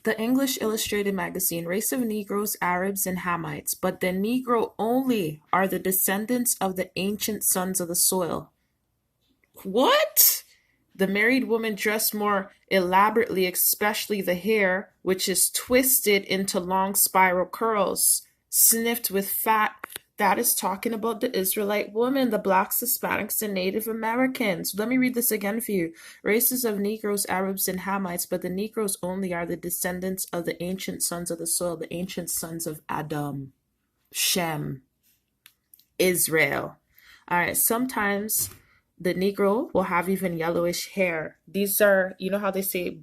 The English Illustrated Magazine, race of Negroes, Arabs, and Hamites, but the Negro only are the descendants of the ancient sons of the soil. What? The married woman dressed more elaborately, especially the hair, which is twisted into long spiral curls, sniffed with fat. That is talking about the Israelite woman, the blacks, Hispanics, and Native Americans. Let me read this again for you. Races of Negroes, Arabs, and Hamites, but the Negroes only are the descendants of the ancient sons of the soil, the ancient sons of Adam, Shem, Israel. All right, sometimes the Negro will have even yellowish hair. These are, you know how they say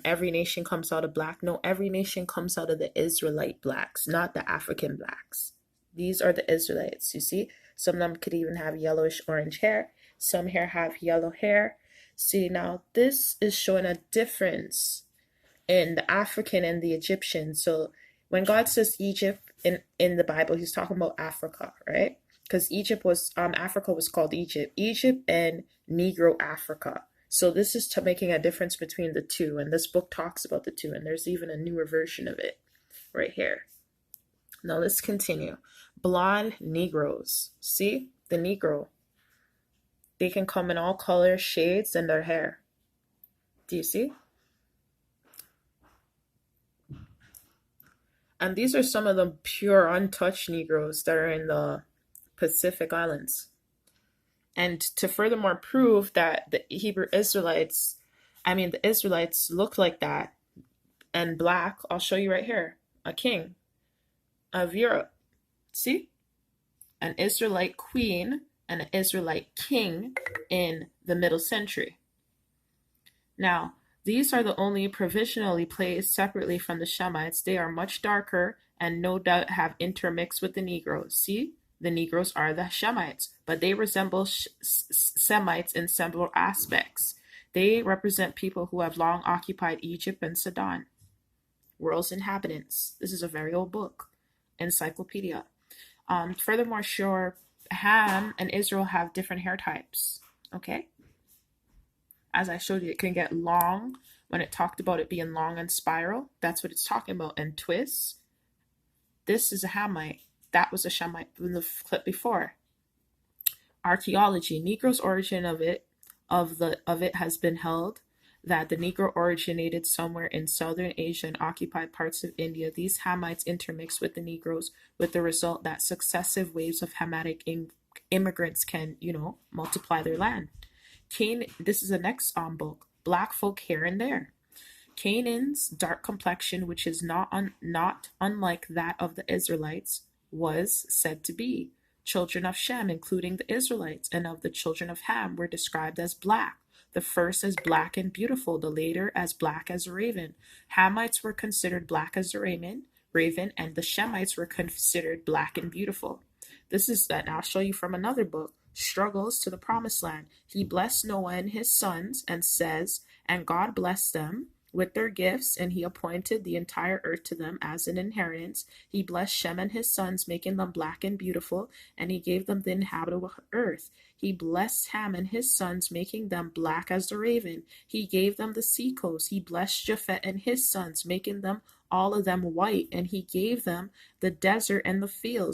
every nation comes out of black? No, every nation comes out of the Israelite blacks, not the African blacks. These are the Israelites, you see? Some of them could even have yellowish orange hair. Some here have yellow hair. See, now this is showing a difference in the African and the Egyptian. So when God says Egypt in the Bible, he's talking about Africa, right? Because Africa was called Egypt and Negro Africa. So this is making a difference between the two, and this book talks about the two, and there's even a newer version of it right here. Now let's continue. Blonde Negroes. See? The Negro. They can come in all colors, shades, and their hair. Do you see? And these are some of the pure, untouched Negroes that are in the Pacific Islands. And to furthermore prove that the Israelites look like that and black, I'll show you right here. A king of Europe. See? An Israelite queen and an Israelite king in the middle century. Now, these are the only provisionally placed separately from the Shemites. They are much darker and no doubt have intermixed with the Negroes. See? The Negroes are the Shemites, but they resemble Semites in several aspects. They represent people who have long occupied Egypt and Sudan. World's inhabitants. This is a very old book. Encyclopedia. Furthermore, sure, Ham and Israel have different hair types. Okay? As I showed you, it can get long. When it talked about it being long and spiral, that's what it's talking about. And twists. This is a Hamite. That was a Shemite in the clip before. Archaeology. Negro's origin of it has been held that the Negro originated somewhere in southern Asia and occupied parts of India. These Hamites intermixed with the Negroes, with the result that successive waves of Hamitic immigrants can, multiply their land. This is the next book. Black folk here and there. Canaan's dark complexion, which is not unlike that of the Israelites, was said to be. Children of Shem, including the Israelites, and of the children of Ham were described as black. The first as black and beautiful, the later as black as a raven. Hamites were considered black as a raven, and the Shemites were considered black and beautiful. This is that. I'll show you from another book. Struggles to the Promised Land. He blessed Noah and his sons and says, and God blessed them with their gifts, and he appointed the entire earth to them as an inheritance. He blessed Shem and his sons, making them black and beautiful, and he gave them the inhabitable earth. He blessed Ham and his sons, making them black as the raven. He gave them the sea coast. He blessed Japhet and his sons, making them all of them white, and he gave them the desert and the fields.